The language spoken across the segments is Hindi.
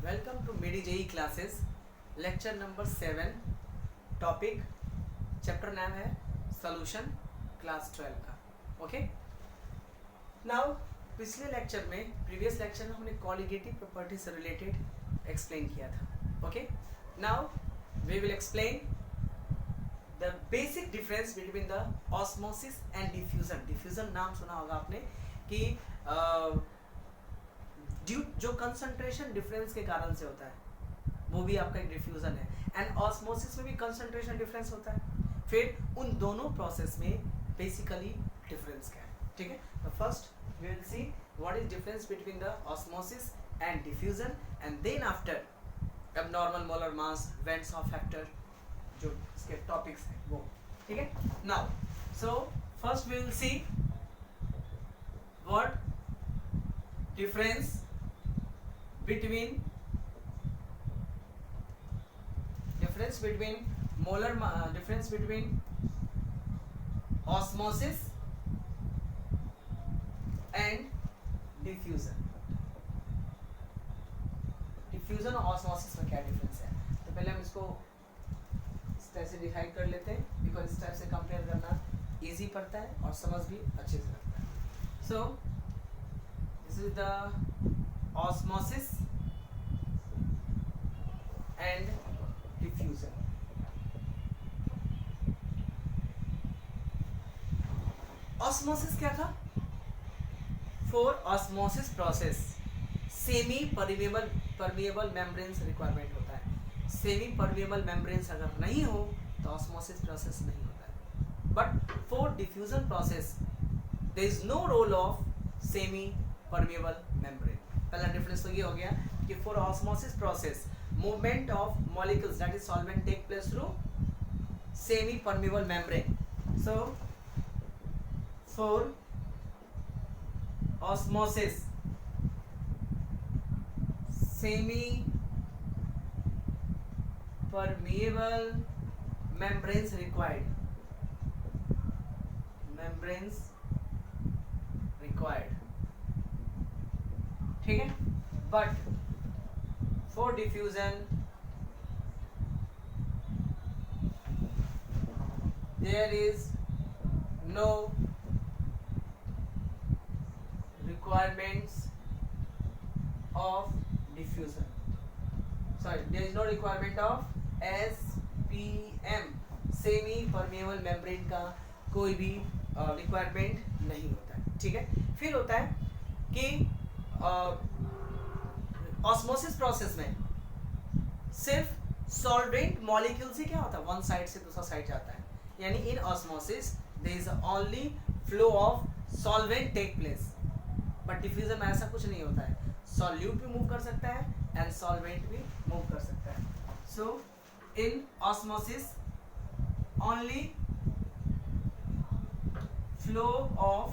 Welcome to medi JEE classes lecture number 7 topic chapter नाम है सॉल्यूशन क्लास 12 का। ओके नाउ पिछले लेक्चर में प्रीवियस लेक्चर में हमने कॉलिगेटिव प्रॉपर्टी से रिलेटेड एक्सप्लेन किया था। Okay now we will explain the basic difference between the osmosis and diffusion. Diffusion नाम सुना होगा आपने कि ड्यू जो कंसंट्रेशन डिफरेंस के कारण से होता है वो भी आपका एक डिफ्यूजन है, एंड ऑस्मोसिस में भी कंसंट्रेशन डिफरेंस होता है। फिर उन दोनों प्रोसेस में बेसिकली डिफरेंस क्या है, ठीक है। तो first we will see what is difference between the osmosis and diffusion, and then after abnormal molar mass, van't Hoff factor, जो इसके टॉपिक्स हैं वो, ठीक है। Now so first we will see what difference between difference between osmosis and diffusion और osmosis में क्या डिफरेंस है, तो पहले हम इसको इस टाइप से डिसाइड कर लेते हैं, बिकॉज इस टाइप से कंपेयर करना इजी पड़ता है और समझ भी अच्छे से लगता है। सो this is the osmosis and diffusion. Osmosis क्या था? For osmosis process semi permeable membranes requirement होता है। Semi permeable membranes अगर नहीं हो तो osmosis process नहीं होता है। But for diffusion process there is no role of semi permeable membrane। पहला डिफरेंस तो ये हो गया कि for osmosis process movement of molecules that is solvent take place through semi permeable membrane. So for osmosis semi permeable membranes required, ठीक है। But for diffusion there is no requirements of diffusion, sorry there is no requirement of SPM, semi permeable membrane का कोई भी रिक्वायरमेंट नहीं होता है, ठीक है। फिर होता है कि ऑस्मोसिस प्रोसेस में सिर्फ सॉल्वेंट मॉलिक्यूल से क्या होता है, वन साइड से दूसरा साइड जाता है, यानी in osmosis there is only flow of solvent take place. But diffusion में ऐसा कुछ नहीं होता है, सॉल्यूट भी मूव कर सकता है एंड सॉल्वेंट भी मूव कर सकता है। So in osmosis only flow of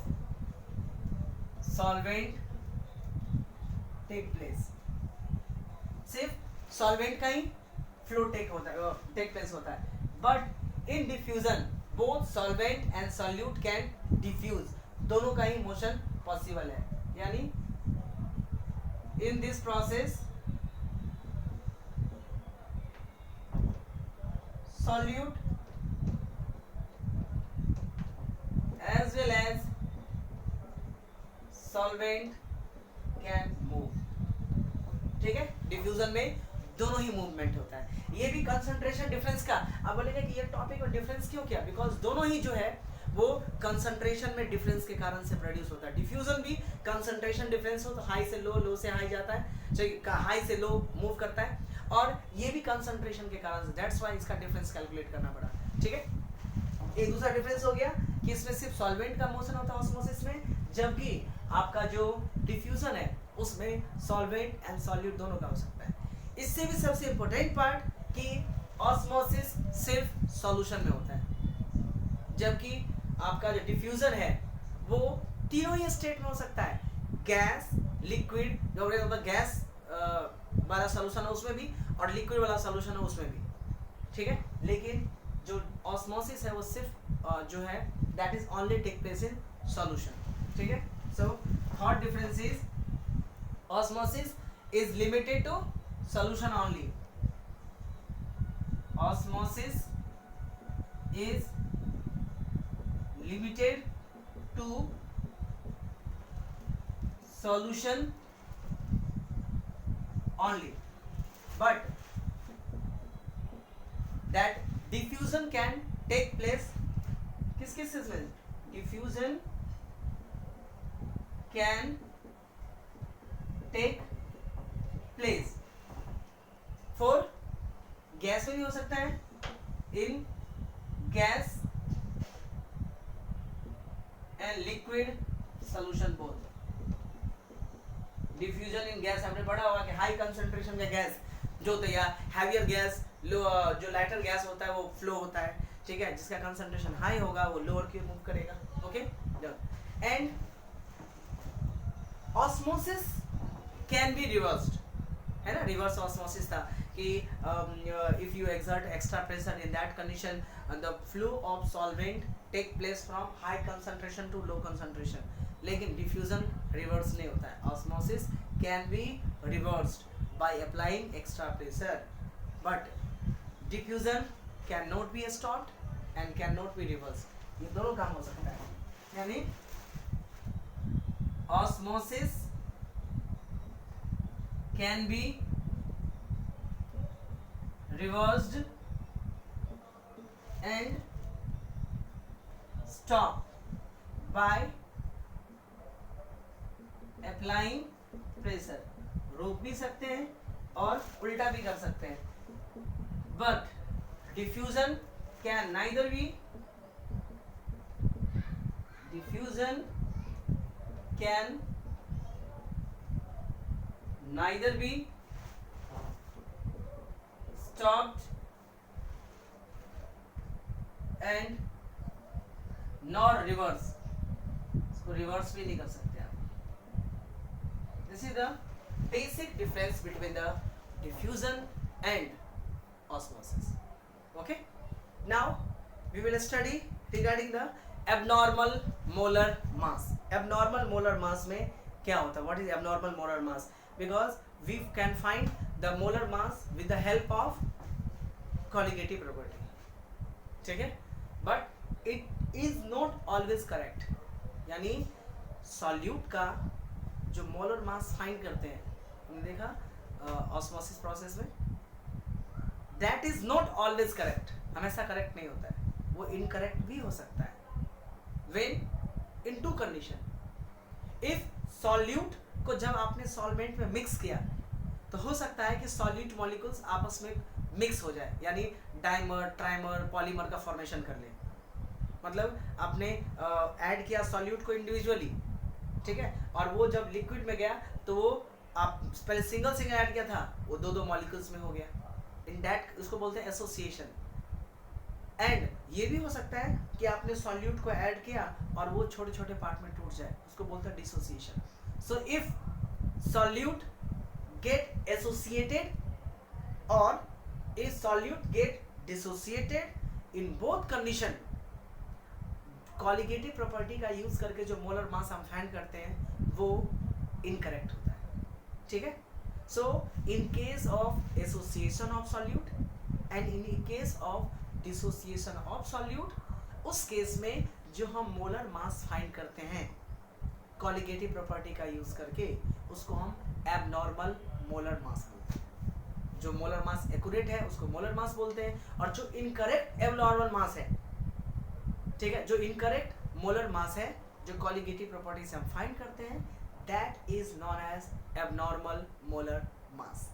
solvent take place, सिर्फ सॉल्वेंट का ही फ्लो टेक प्लेस होता है। But in diffusion both solvent and solute can diffuse, दोनों का ही मोशन पॉसिबल है, यानी in this process solute as well as solvent can move, ठीक है। डिफ्यूजन में दोनों ही मूवमेंट होता है। ये भी कंसंट्रेशन डिफरेंस का, अब बोलेंगे कि ये टॉपिक और डिफरेंस क्यों किया, बिकॉज दोनों ही जो है वो कंसंट्रेशन में डिफरेंस के कारण से प्रोड्यूस होता है। डिफ्यूजन भी कंसंट्रेशन डिफरेंस हो तो हाई से लो से हाई जाता है, हाई से लो मूव करता है, और ये भी कंसंट्रेशन के कारण से, दैट्स व्हाई इसका डिफरेंस कैलकुलेट करना पड़ा, ठीक है। एक दूसरा डिफरेंस हो गया कि इसमें सिर्फ सॉल्वेंट का मोशन होता है ऑस्मोसिस में, जबकि आपका जो डिफ्यूजन है उसमें सॉल्वेंट एंड सॉल्यूट दोनों का हो सकता है। इससे भी सबसे इंपॉर्टेंट पार्ट कि ऑस्मोसिस सिर्फ सॉल्यूशन में होता है, जबकि आपका जो डिफ्यूजन है वो तीनों ही स्टेट में हो सकता है, गैस, लिक्विड, जो गैस वाला सॉल्यूशन है उसमें भी, और लिक्विड वाला सॉल्यूशन है उसमें भी, ठीक है। लेकिन जो ऑस्मोसिस है वो सिर्फ जो है that is only take place in solution, ठीक है। So third difference is osmosis is limited to solution only. Osmosis is limited to solution only, but that diffusion can take place. किस किस चीज में diffusion can take place for gas में भी हो सकता है, in gas and liquid solution both. Diffusion in gas हमने पढ़ा होगा कि हाई कंसंट्रेशन का गैस जो होता है, या हैवियर गैस जो लाइटर गैस होता है वो फ्लो होता है, ठीक है, जिसका कंसंट्रेशन हाई होगा वो लोअर की ओर मूव करेगा. Okay, and osmosis can be reversed, है ना. रिवर्स ऑस्मोसिस था कि if you exert extra pressure in that condition the flow of solvent take place from high concentration to low concentration. लेकिन डिफ्यूजन रिवर्स नहीं होता है. Osmosis can be reversed by applying extra pressure, but diffusion can not be stopped and can not be reversed. ये दोनों काम हो सकता है. यानी osmosis can B reversed and stopped by applying pressure. रोक भी सकते हैं और उल्टा भी कर सकते हैं. But diffusion can neither be stopped and nor reverse. इसको रिवर्स भी नहीं कर सकते आप. This is the basic difference between the diffusion and osmosis. Okay, now we will study regarding the abnormal molar mass. Abnormal molar mass में क्या होता है? What is abnormal molar mass? Because we can find the molar mass with the help of colligative property. ठीक है, but it is not always correct. यानी सॉल्यूट का जो मोलर मास फाइंड करते हैं, हमने देखा ऑस्मोसिस प्रोसेस में, that is not always correct. हमेशा करेक्ट नहीं होता है, वो इनकरेक्ट भी हो सकता है. When in two condition, if solute को जब आपने सॉल्वेंट में मिक्स किया तो हो सकता है कि सॉल्यूट मॉलिक्यूल्स आपस में मिक्स हो जाए, यानी डाइमर, ट्राइमर, पॉलीमर का फॉर्मेशन कर ले. मतलब आपने ऐड किया सॉल्यूट को इंडिविजुअली, ठीक है, और वो जब लिक्विड में गया तो वो आप पहले सिंगल सिंगल ऐड किया था, वो दो दो मॉलिक्यूल्स में हो गया. इन दैट उसको बोलते हैं एसोसिएशन. एंड ये भी हो सकता है कि आपने सॉल्यूट को ऐड किया और वो छोटे छोटे पार्ट में टूट जाए, उसको बोलते हैं dissociation. So if solute get associated or a solute get dissociated, in both condition colligative property का यूज करके जो मोलर मास हम फाइंड करते हैं वो इनकरेक्ट होता है. ठीक है, so in case of association of solute and in case of dissociation of solute, उस केस में जो हम मोलर मास फाइंड करते हैं कॉलिगेटिव प्रॉपर्टी का यूज करके, उसको हम एबनॉर्मल मोलर मास बोलते हैं. जो मोलर मास एक्यूरेट है उसको मोलर मास बोलते हैं, और जो इनकरेक्ट एबनॉर्मल मास है, ठीक है, जो इनकरेक्ट मोलर मास है जो कॉलिगेटिव प्रॉपर्टी से हम फाइंड करते हैं, that is known as abnormal molar mass.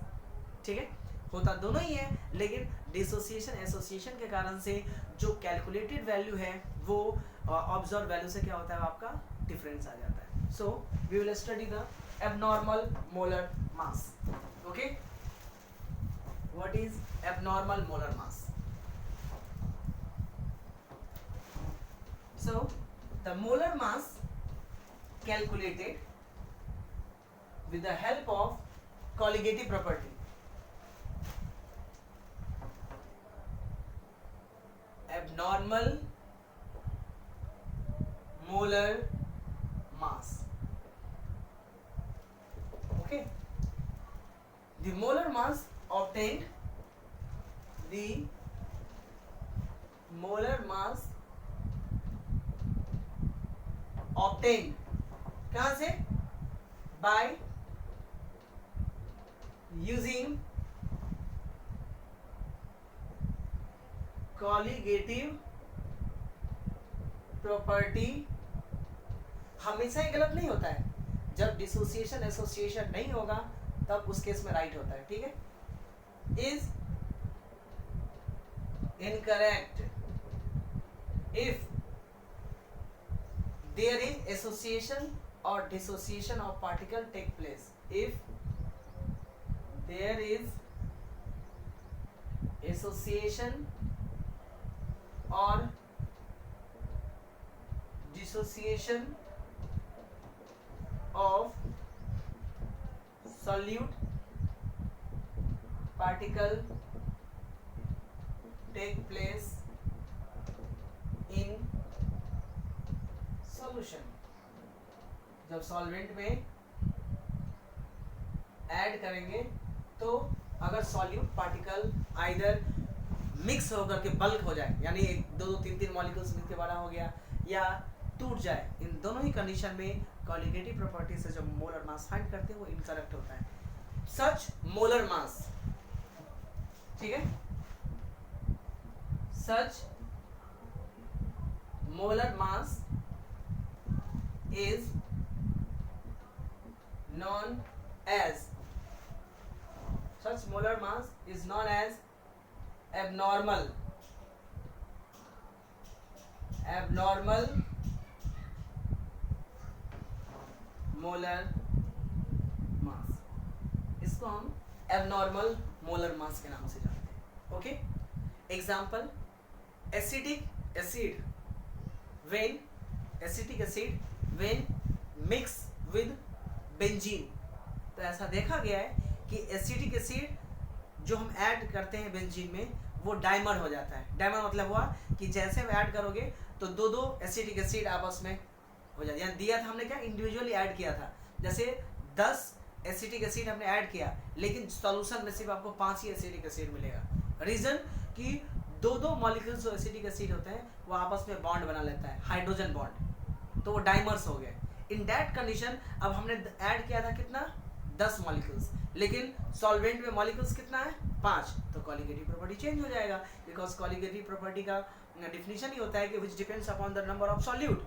ठीक है, होता दोनों ही है, लेकिन डिसोसिएशन एसोसिएशन के कारण से जो कैलकुलेटेड वैल्यू है वो ऑब्जर्व वैल्यू से क्या होता है, आपका डिफरेंस आ जाता है. So we will study the abnormal molar mass. Okay, what is abnormal molar mass? So the molar mass calculated with the help of colligative property. Abnormal molar mass. Okay, The molar mass obtained, the molar mass obtained कहां से? By using colligative property. हमेशा ही गलत नहीं होता है, जब डिसोसिएशन एसोसिएशन नहीं होगा तब उस केस में राइट होता है, ठीक है। Is incorrect if there is association और dissociation of particle take place. If there is association और dissociation of solute particle take place in solution। जब सॉल्वेंट में ऐड करेंगे तो अगर सॉल्यूट पार्टिकल आइदर मिक्स होकर के बल्क हो जाए, यानी एक दो तीन तीन मॉलिक्यूल्स मिलकर बड़ा हो गया, या टूट जाए, इन दोनों ही कंडीशन में कॉलिगेटिव प्रॉपर्टी से जो मोलर मास फाइंड करते हैं वो इनकरेक्ट होता है। सच मोलर मास, ठीक है, such molar mass is known as, such molar mass is known as abnormal molar mass. इसको हम एबनॉर्मल मोलर मास के नाम से जानते हैं। Okay, example, acetic acid when mix with benzene. तो ऐसा देखा गया है कि एसिटिक एसिड जो हम ऐड करते हैं बेंजीन में वो डाइमर हो जाता है। डाइमर मतलब हुआ कि जैसे हम ऐड करोगे तो दो दो एसिटिक एसिड आपस में हो जाती है। दिया था हमने क्या, इंडिविजुअली ऐड किया था, जैसे 10 एसिटिक एसिड हमने ऐड किया, लेकिन सॉल्यूशन में सिर्फ आपको 5 ही एसिटिक एसिड मिलेगा। रीजन कि दो दो मॉलिक्यूल्स जो एसिटिक एसिड होते हैं वो आपस में बॉन्ड बना लेता है, हाइड्रोजन बॉन्ड, तो वो डाइमर्स हो गए। इन दैट कंडीशन अब हमने ऐड किया था कितना, 10 मॉलिक्यूल्स, लेकिन सॉल्वेंट में मॉलिक्यूल्स कितना है, 5, तो कॉलिगेटिव प्रॉपर्टी चेंज हो जाएगा। बिकॉज कॉलिगेटिव प्रॉपर्टी का डिफिनीशन ही होता है कि which depends upon the number of solute.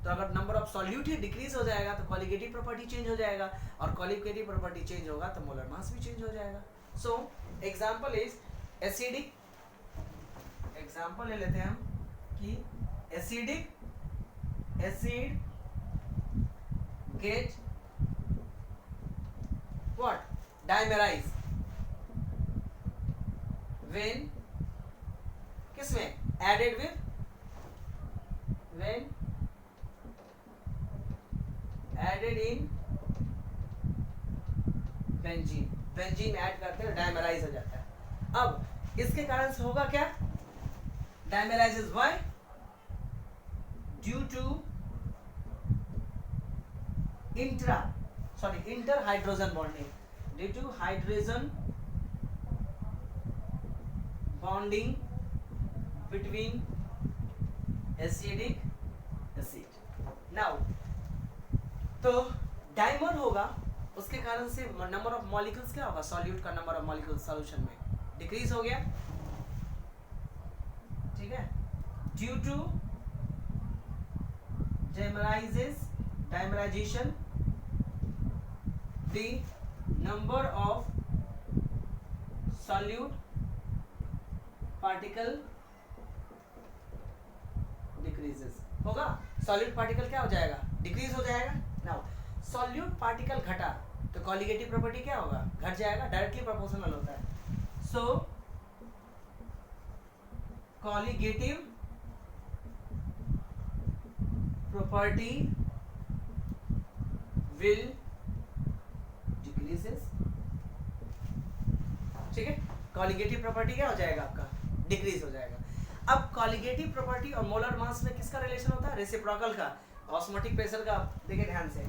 तो अगर number of solute he decrease हो जाएगा तो कॉलिगेटिव प्रॉपर्टी चेंज हो जाएगा, और कॉलिगेटिव प्रॉपर्टी चेंज होगा तो मोलर मास भी चेंज हो जाएगा। So example is acidic, example ले लेते हैं हम कि acidic acid get what dimerize when किसमें added with, when added in benzene, benzene add करते हैं डाइमराइज हो जाता है। अब इसके कारण से होगा क्या, dimerises why, due to inter hydrogen bonding, due to hydrogen bonding between acidic acid. Now तो डाइमर होगा, उसके कारण से नंबर ऑफ मॉलिक्यूल्स क्या होगा, सॉल्यूट का नंबर ऑफ मॉलिक्यूल्स सॉल्यूशन में डिक्रीज हो गया, ठीक है, due to dimerisation the number of solute particle decreases होगा, solute particle क्या हो जाएगा, डिक्रीज हो जाएगा। नाउ solute particle घटा तो कॉलिगेटिव प्रॉपर्टी क्या होगा, घट जाएगा, डायरेक्टली प्रोपोर्शनल होता है। सो कॉलिगेटिव प्रॉपर्टी विल डिक्रीजेस, ठीक है, कॉलिगेटिव प्रॉपर्टी क्या हो जाएगा आपका, डिक्रीज हो जाएगा। अब कॉलिगेटिव प्रॉपर्टी और मोलर मास में किसका रिलेशन होता है, रेसिप्रोकल का, ऑस्मोटिक प्रेशर का। देखिए ध्यान से,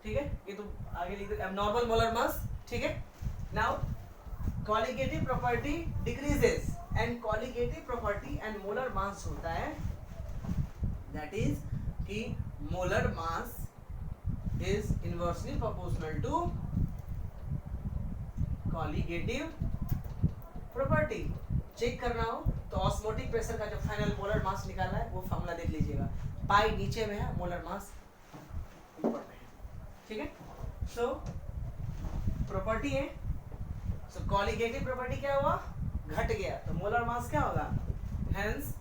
ठीक है, ये तो आगे लिख दो, एबनॉर्मल मोलर मास, ठीक है. Now colligative property decreases and colligative property and molar mass होता है, दैट इज कि molar mass is inversely proportional to colligative property. Check करना हो तो ऑस्मोटिक प्रेशर का जो फाइनल मोलर मास निकालना है वो फॉर्मूला देख लीजिएगा. पाई नीचे में है, मोलर मास ऊपर में है. ठीक है. सो प्रॉपर्टी है, सो कॉलिगेटिव प्रॉपर्टी क्या हुआ, घट गया, तो मोलर मास क्या होगा, hence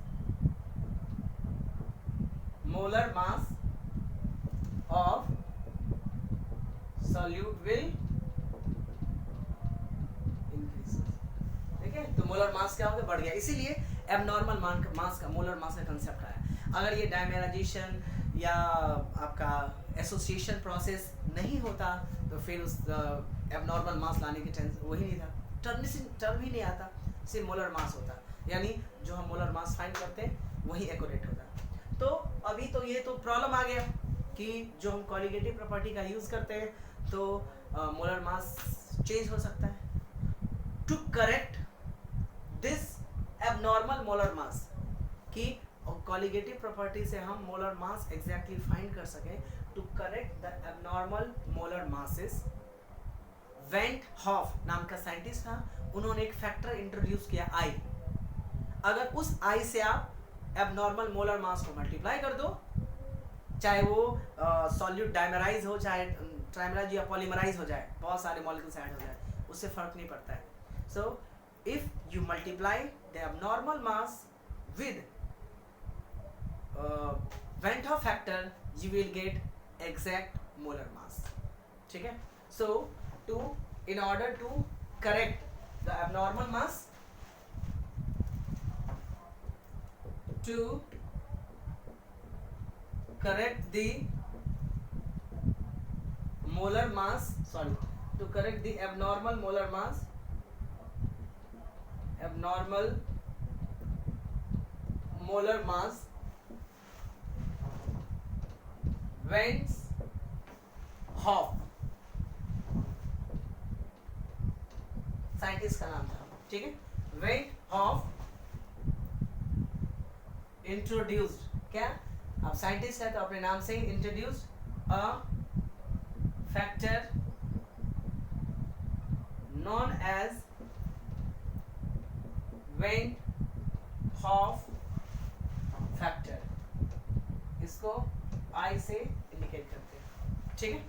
molar mass of solute will increase. ठीक है. तो मोलर मास क्या होगा, बढ़ गया. इसीलिए एबनॉर्मल मास का मोलर मास का कंसेप्ट आया. अगर ये डायमेराइजेशन या आपका एसोसिएशन प्रोसेस नहीं होता तो फिर उस एबनॉर्मल मास लाने की टेंशन वही नहीं था, टर्म ही नहीं आता, सिर्फ मोलर मास होता. यानी जो हम मोलर मास फाइंड करते हैं वही एक्यूरेट होता. तो अभी तो ये तो प्रॉब्लम आ गया कि जो हम कॉलिगेटिव प्रॉपर्टी का यूज करते हैं तो मोलर मास चेंज हो सकता है. To correct this abnormal molar mass, कि कॉलिगेटिव प्रॉपर्टी से हम मोलर मास एग्जैक्टली फाइंड कर सकें, to correct the abnormal molar masses, van't Hoff नाम का साइंटिस्ट था, उन्होंने एक फैक्टर इंट्रोड्यूस किया I. अगर उस I से आप एबनॉर्मल मोलर मास को मल्टीप्लाई कर दो, चाहे वो सॉल्यूट डायमराइज हो, चाहे ट्राइमराइज या पॉलीमराइज हो जाए, बहुत सारे मॉलिक्यूल्स ऐड हो जाए, उससे फर्क नहीं पड़ता है. So if you multiply the abnormal mass with Van't Hoff factor, you will get exact molar mass. ठीक है. So in order to correct the abnormal mass, to correct the molar mass, to correct the abnormal molar mass, abnormal molar mass, Van't Hoff scientist का नाम था. ठीक है. Van't Hoff इंट्रोड्यूस्ड, क्या आप साइंटिस्ट है तो अपने नाम से ही introduced a factor known as Van't Hoff factor. इसको I से इंडिकेट करते हैं. ठीक है.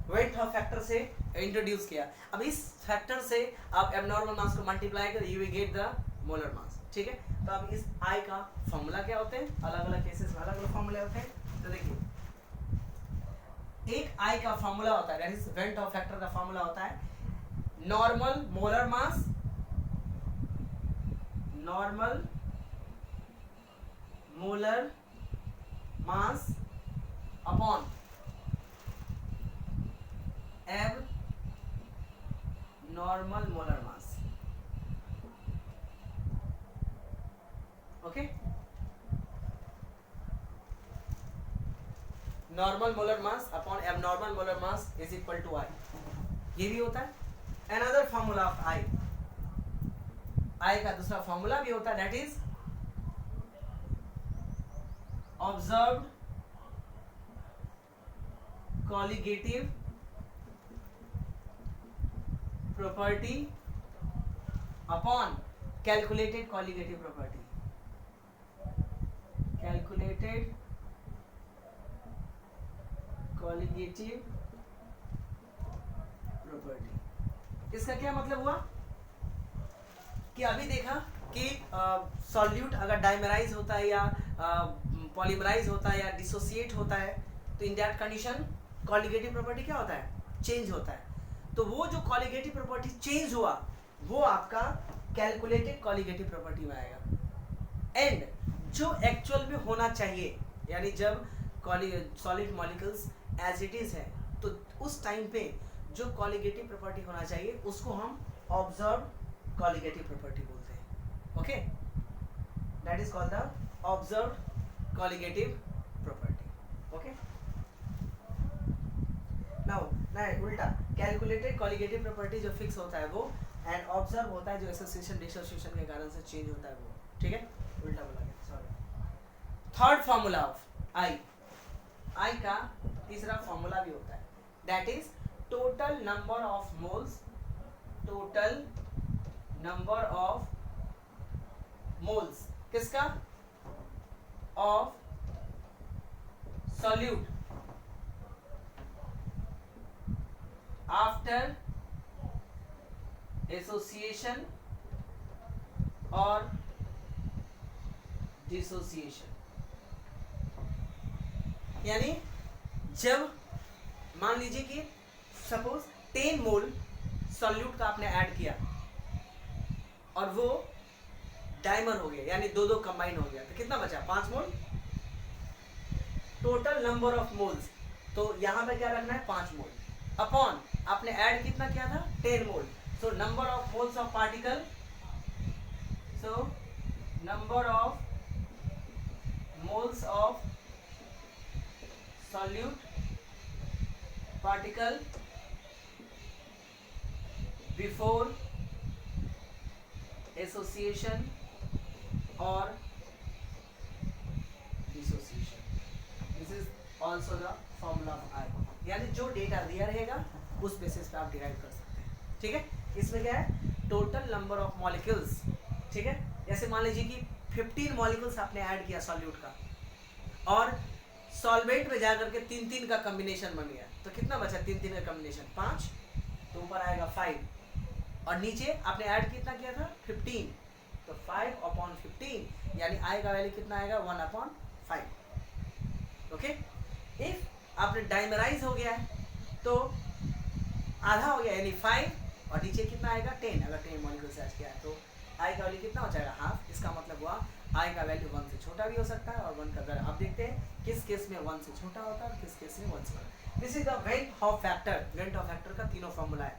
Van't Hoff फैक्टर से इंट्रोड्यूस किया. अब इस फैक्टर से आप एबनॉर्मल मास को मल्टीप्लाई कर you will get the molar mass. ठीक है. तो अब इस I का फॉर्मूला क्या होते हैं, अलग अलग केसेस में अलग अलग फॉर्मूले होते हैं. तो देखिए, एक I का फॉर्मूला होता है, that is Van't Hoff factor का फॉर्मूला होता है normal molar mass, normal molar mass upon abnormal molar mass. Okay. Normal molar mass upon abnormal molar mass is equal to I. ये भी होता है. अनदर फॉर्मूला ऑफ I का दूसरा फॉर्मूला भी होता है, that is observed colligative property upon calculated colligative property. Calculated colligative property. इसका क्या मतलब हुआ कि अभी देखा कि सॉल्यूट अगर डाइमराइज होता है या पॉलीमराइज होता है या डिसोसिएट होता है तो इन दैट कंडीशन कॉलिगेटिव प्रॉपर्टी क्या होता है, चेंज होता है. तो वो जो कॉलिगेटिव प्रॉपर्टी चेंज हुआ वो आपका कैलकुलेटेड कॉलिगेटिव प्रॉपर्टी में आएगा. एंड जो एक्चुअल में होना चाहिए, यानी जब solid molecules as it is है तो उस टाइम पे जो कॉलिगेटिव प्रॉपर्टी होना चाहिए उसको हम ऑब्जर्व्ड कॉलिगेटिव प्रॉपर्टी बोलते हैं. Okay. That is called the observed colligative property. Okay. Now नहीं उल्टा, कैलकुलेटेड कॉलिगेटिव प्रॉपर्टी जो फिक्स होता है वो, एंड ऑब्जर्व होता है जो एसोसिएशन डिसोसिएशन के कारण से चेंज होता है वो, ठीक है, उल्टा बोला गया, सॉरी। थर्ड फॉर्मूला ऑफ आई, आई का तीसरा फॉर्मूला भी होता है, that is total number of moles, total number of moles किसका, ऑफ सॉल्यूट आफ्टर एसोसिएशन और डिसोसिएशन। यानी जब मान लीजिए कि सपोज 10 मोल सॉल्यूट का आपने ऐड किया और वो डाइमर हो गया, यानी दो दो कंबाइन हो गया, तो कितना बचा, 5 मोल। टोटल नंबर ऑफ मोल्स, तो यहां पे क्या रखना है, 5 मोल, अपॉन आपने ऐड कितना किया था, 10 मोल, सो number of moles of particle, so number of moles of solute particle before association or dissociation. This is also the formula of I. यानी जो डेटा दिया रहेगा उस बेसिस पे आप डिराइव कर सकते हैं, ठीक है। इसमें क्या है, टोटल नंबर ऑफ मॉलिक्यूल्स, ठीक है। जैसे मान लीजिए कि 15 मॉलिक्यूल्स आपने ऐड किया सॉल्यूट का, और सॉल्वेंट में जाकर के 3-3 का कॉम्बिनेशन बन गया, तो कितना बचा, 3-3 का कॉम्बिनेशन 5, तो ऊपर आएगा 5, और नीचे आपने ऐड कितना किया था, 15, तो 5/15, यानी आई का वैल्यू कितना आएगा, 1/5, ओके। इफ आपने डाइमराइज हो गया है तो आधा हो गया, यानी 5, और नीचे कितना आएगा, 10, अगर 10 मॉलिक्यूल से ऐड किया है तो आई का वैल्यू कितना हो जाएगा, हाफ। इसका मतलब हुआ आई का वैल्यू 1 से छोटा भी हो सकता है, और 1 का, अगर आप देखते हैं किस केस में 1 से छोटा होता है और किस केस में 1 से बड़ा। This is the van't half factor, went half factor का तीनों फॉर्मूला है,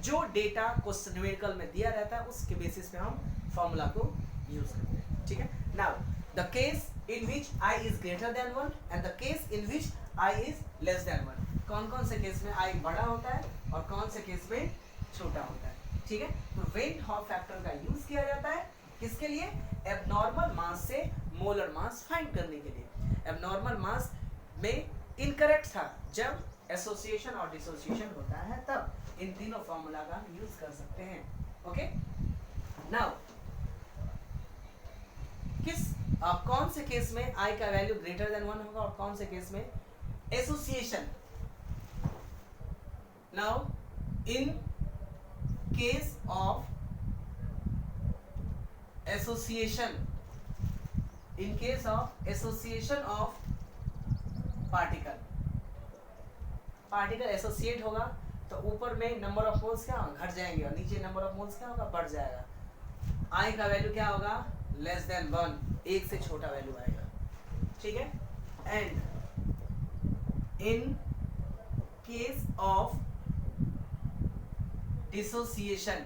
जो डेटा क्वेश्चन न्यूमेरिकल में दिया रहता है उसके बेसिस पे हम फॉर्मूला को यूज करते हैं, ठीक है। Now the case in which I is greater than 1 and the case in which I is less than 1, कौन कौन से केस में आई बड़ा होता है और कौन से केस में छोटा होता है, ठीक है। तो वेंट हॉफ फैक्टर का यूज किया जाता है किसके लिए, एबनॉर्मल मास से मोलर मास फाइंड करने के लिए। एबनॉर्मल मास में इनकरेक्ट था, जब एसोसिएशन और डिसोसिएशन होता है तब इन तीनों फॉर्मूला का यूज कर सकते हैं, ओके। नाउ कौन से केस में आई का वैल्यू ग्रेटर देन 1 होगा और कौन से केस में association. Now in case of association, in case of association of particle, particle associate होगा तो ऊपर में नंबर ऑफ मोल्स क्या होगा, घट जाएंगे, और नीचे नंबर ऑफ मोल्स क्या होगा, बढ़ जाएगा। आई का वैल्यू क्या होगा, लेस देन 1, 1 से छोटा वैल्यू आएगा, ठीक है। And in case of dissociation,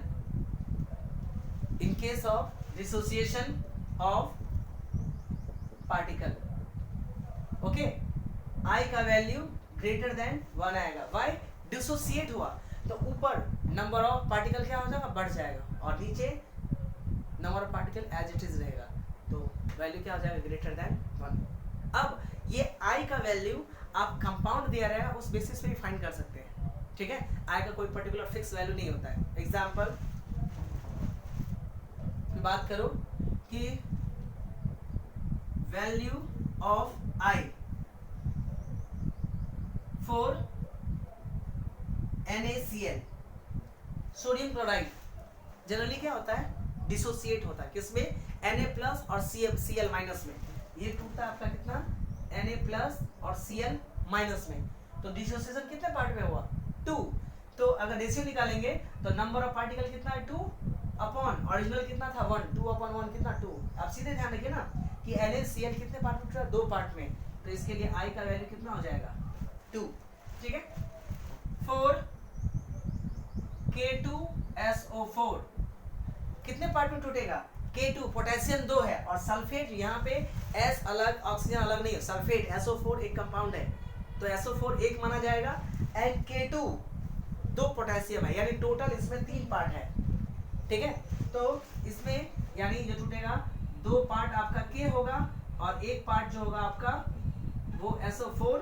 in case of dissociation of particle, okay, I का वैल्यू ग्रेटर देन 1 आएगा। Why? डिसोसिएट हुआ तो ऊपर नंबर ऑफ पार्टिकल क्या हो जाएगा, बढ़ जाएगा, और नीचे number of particle as it is रहेगा, तो वैल्यू क्या हो जाएगा, ग्रेटर देन 1। अब ये I का वैल्यू आप कंपाउंड दिया रहेगा उस बेसिस पे ही फाइंड कर सकते हैं, ठीक है। I का कोई पर्टिकुलर फिक्स वैल्यू नहीं होता है। एग्जाम्पल बात करो कि value of I for NaCl, sodium chloride generally क्या होता है, डिसोसिएट होता है, किसमें, Na+ और Cl- में, ये टूटता है आपका कितना, Na+ और Cl- में, तो डिसोसिएशन कितने पार्ट में हुआ, 2। तो अगर रेशियो निकालेंगे तो नंबर ऑफ पार्टिकल कितना है, 2 अपॉन ओरिजिनल कितना था, 1, 2/1 कितना, 2। आप सीधे ध्यान रखिए ना कि NaCl कितने पार्ट में टूटा, 2 पार्ट में, तो इसके लिए I का वैल्यू कितना हो जाएगा, 2, ठीक है। 4 K2SO4 कितने पार्ट में टूटेगा, K2, पोटेशियम 2 है, और सल्फेट यहाँ पे S अलग ऑक्सीजन अलग नहीं है, सल्फेट SO4 एक कंपाउंड है, तो SO4 एक माना जाएगा, एंड K2 2 पोटेशियम है, यानी टोटल इसमें 3 पार्ट है, ठीक है। तो इसमें यानी जो टूटेगा 2 पार्ट आपका के होगा और 1 पार्ट जो होगा आपका वो SO4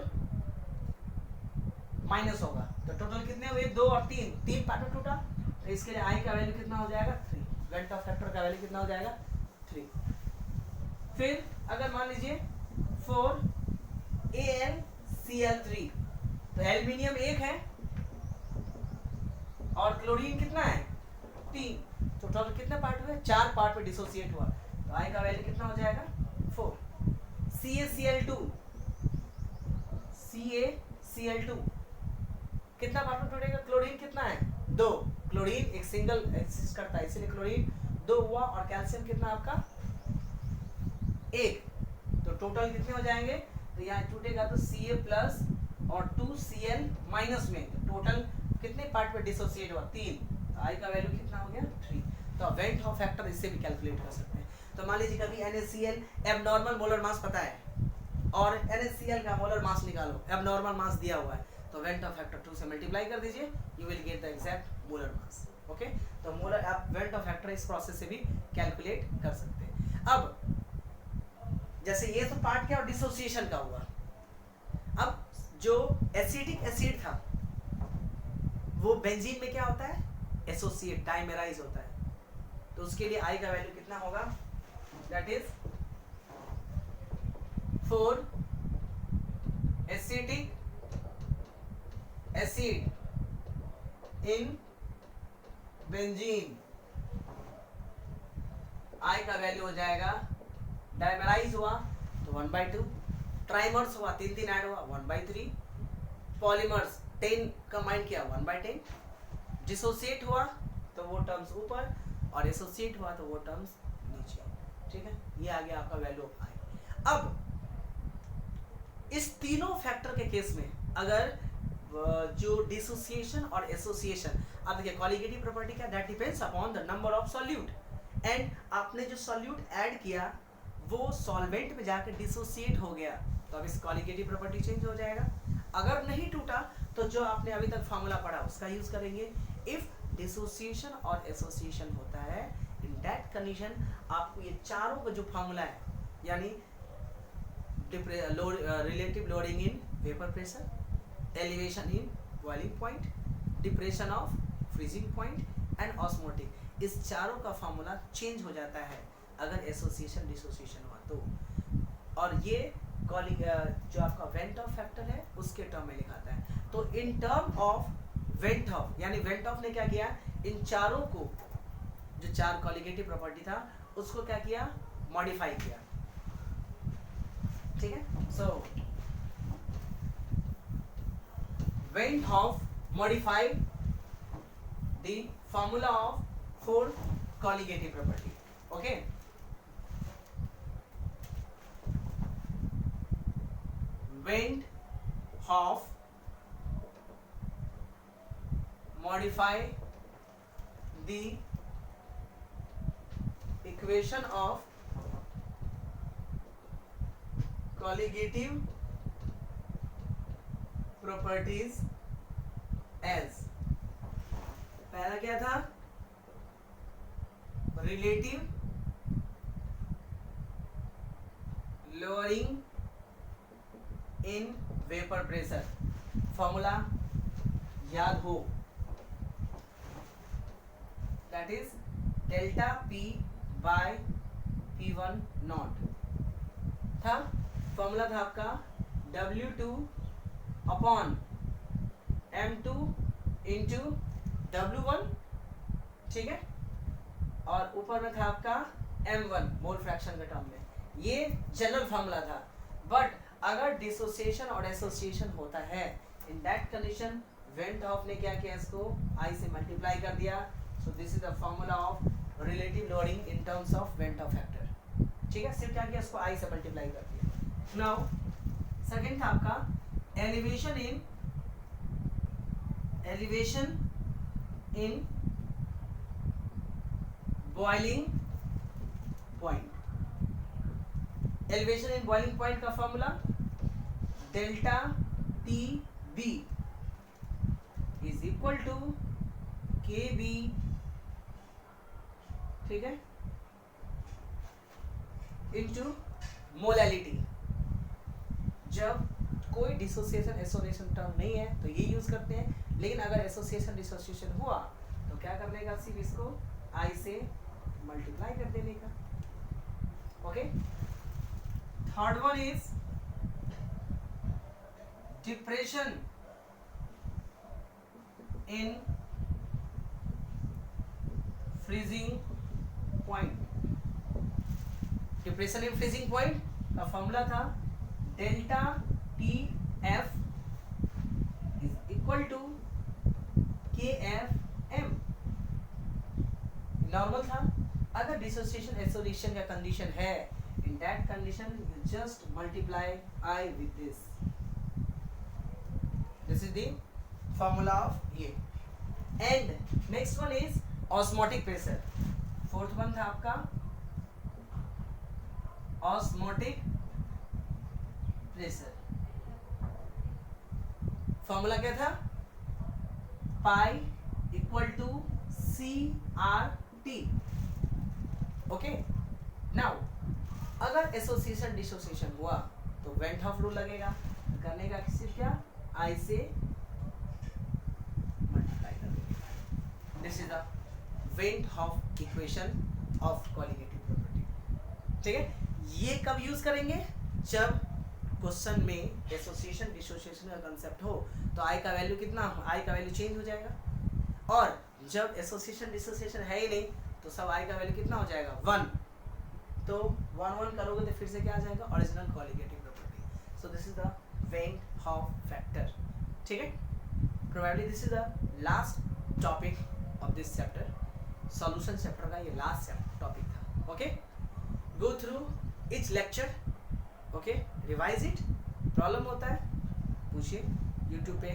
माइनस होगा। तो टोटल कितने हुए 2 और 3 पार्ट में टूटा। तो इसके लिए आई का वैल्यू कितना हो जाएगा 3, वेंट ऑफ फैक्टर का वैल्यू कितना हो जाएगा 3। फिर अगर मान लीजिए 4AlCl3, तो एल्यूमिनियम 1 है और क्लोरीन कितना है 3, तो टोटल कितने पार्ट हुए 4 पार्ट में डिसोसिएट हुआ। तो आई का वैल्यू कितना हो जाएगा 4। CaCl2 कितना पार्ट में टूटेगा, क्लोरीन कितना है 2, क्लोरीन एक सिंगल एग्जिस्ट करता है इसलिए क्लोरीन 2 हुआ, और कैल्शियम कितना आपका 1, तो टोटल कितने हो जाएंगे, तो यहाँ टूटेगा तो Ca प्लस और 2Cl माइनस में, तो टोटल कितने पार्ट में डिसोसिएट हुआ 3, तो आई का वैल्यू कितना हो गया 3। तो वेंट ऑफ फैक्टर इससे भी कैलकुलेट कर सकते हैं। तो मान लीजिए कभी NaCl एबनॉर्मल मोलर मास पता है और NaCl का मोलर मास निकालो, एबनॉर्मल मास दिया हुआ है, तो वेंट ऑफ फैक्टर 2 से मल्टीप्लाई कर दीजिए, you will get the exact molar mass. Okay, तो मोलर आप वेंट ऑफ फैक्टर इस प्रोसेस से भी कैलकुलेट कर सकते हैं। अब जैसे ये तो पार्ट क्या और डिसोसिएशन का हुआ, अब जो एसिटिक एसिड था वो बेंजीन में क्या होता है एसोसिएट डाइमेराइज होता है, तो उसके लिए आई का वैल्यू कितना होगा, that is 4 acetic acid in benzene, I का वैल्यू हो जाएगा, डाइमेराइज हुआ तो 1/2, ट्राइमर्स हुआ 3 ऐड हुआ 1/3, पॉलीमर्स 10 कंबाइन किया 1/10, डिसोसिएट हुआ तो वो टर्म्स ऊपर और एसोसिएट हुआ तो वो टर्म्स नीचे, ठीक है। ये आ गया आपका वैल्यू ऑफ आई। अब इस तीनों फैक्टर के केस में अगर जो डिसोसिएशन और एसोसिएशन, अब देखिए कॉलिगेटिव प्रॉपर्टी क्या, that depends upon the number of solute, and आपने जो सॉल्यूट ऐड किया वो सॉल्वेंट में जाकर डिसोसिएट हो गया, तो अब इस कॉलिगेटिव प्रॉपर्टी चेंज हो जाएगा। अगर नहीं टूटा तो जो आपने अभी तक फार्मूला पढ़ा उसका यूज करेंगे। इफ डिसोसिएशन और एसोसिएशन होता है, इन दैट कंडीशन आपको ये चारों का जो फार्मूला है, यानी relative loading in vapour pressure, elevation in boiling point, depression of freezing point and osmotic, इस चारों का फार्मूला चेंज हो जाता है अगर एसोसिएशन डिसोसिएशन हुआ तो, और ये जो आपका वेंट ऑफ फैक्टर है उसके टर्म में लिखाता है। तो in term of went of, यानी वेंट ऑफ ने क्या किया, इन चारों को जो 4 कॉलिगेटिव प्रॉपर्टी था उसको क्या किया, मॉडिफाई किया, ठीक है। So Van't Hoff modified the formula of 4 colligative property, okay. Went Hoff modify the equation of colligative properties as, पहला क्या था, relative lowering in vapour pressure, formula याद हो, that is delta P by P1 naught था, फॉर्मूला था आपका W2 upon M2 into W1, ठीक है, और ऊपर में था आपका M1 मोल फ्रैक्शन के टर्म में, ये जनरल फॉर्मूला था। बट अगर डिसोसिएशन और एसोसिएशन होता है, in that condition went of ने क्या किया, इसको आई से मल्टीप्लाई कर दिया, so this is the formula of relative loading in terms of went of factor, ठीक है। सिर्फ क्या किया, इसको आई से मल्टीप्लाई कर दिया। नाउ सेकंड था आपका elevation in boiling point, elevation in boiling point का formula delta T B is equal to K B, ठीक है, इनटू मोलैलिटी। जब कोई डिसोसिएशन एसोसिएशन टर्म नहीं है तो ये यूज करते हैं, लेकिन अगर एसोसिएशन डिसोसिएशन हुआ तो क्या करने का, सिर्फ इसको आई से मल्टीप्लाई कर देने का। Okay, third one is depression in freezing point. Depression in freezing point का फॉर्मूला था delta T F is equal to K F M. Normal था। अगर डिसोसिएशन एसोसिएशन का कंडीशन है, in that condition you just multiply I with this. This is the formula of ये। And next one is osmotic pressure. Fourth one था आपका ऑस्मोटिक प्रेशर। फॉर्मूला क्या था, pi equal to C R T. Okay, now अगर एसोसिएशन डिसोसिएशन हुआ तो वेंट हॉफ रूल लगेगा। करने का सिर्फ क्या, आई से मल्टीप्लाई कर देंगे। This is the van't Hoff equation of colligative property. ठीक है, ये कब यूज करेंगे, जब क्वेश्चन में एसोसिएशन डिसोसिएशन का कंसेप्ट हो तो आई का वैल्यू कितना, आई का वैल्यू चेंज हो जाएगा। और जब एसोसिएशन डिसोसिएशन है ही नहीं तो सब आई का वैल्यू कितना हो जाएगा, 1। तो 1 1 करोगे तो फिर से क्या आ जाएगा, original colligative property. So this is the van't half factor. ठीक है, probably this is the last topic of this chapter. Solution chapter का ये लास्ट टॉपिक था। Okay, go through etch lecture. Okay, revise it. Problem होता है पूछिए, यूट्यूब पे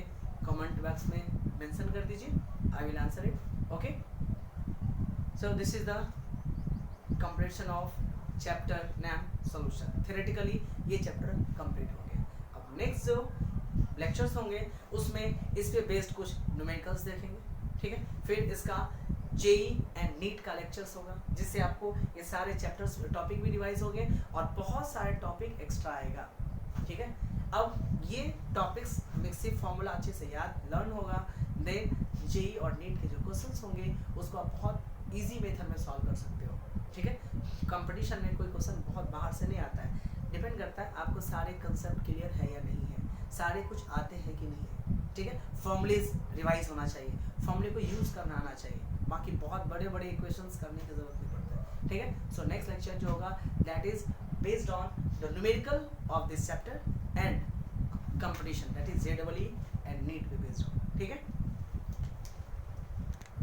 कमेंट बॉक्स में मेंशन कर दीजिए, I will answer it. Okay, so this is the completion of chapter name solution. Theoretically ये चैप्टर कंप्लीट हो गया। अब नेक्स्ट जो लेक्चर्स होंगे उसमें इस पे बेस्ड कुछ न्यूमेरिकल्स देखेंगे। ठीक है, फिर इसका जेई एंड नीट का लेक्चर्स होगा, जिससे आपको ये सारे चैप्टर्स टॉपिक भी रिवाइज होंगे और बहुत सारे टॉपिक एक्स्ट्रा आएगा। ठीक है, अब ये टॉपिक्स मिक्सिव फॉर्मूला अच्छे से याद लर्न होगा, देन जेई और नीट के जो क्वेश्चंस होंगे उसको आप बहुत इजी मेथड में सॉल्व कर सकते हो। ठीक है, कंपटीशन में कोई क्वेश्चन बहुत बाहर से नहीं आता है, डिपेंड करता है आपको सारे कंसेप्ट क्लियर है या नहीं है, सारे कुछ आते हैं कि नहीं है। ठीक है, फॉर्मूलेज रिवाइज होना चाहिए, फॉर्मूले को यूज करना आना चाहिए, बाकी बहुत बड़े बड़े इक्वेशंस करने की जरूरत नहीं पड़ता है। ठीक है, सो नेक्स्ट लेक्चर जो होगा that is based on the numerical of this chapter and competition, that is JEE and NEET पे बेस्ड ऑन। ठीक है।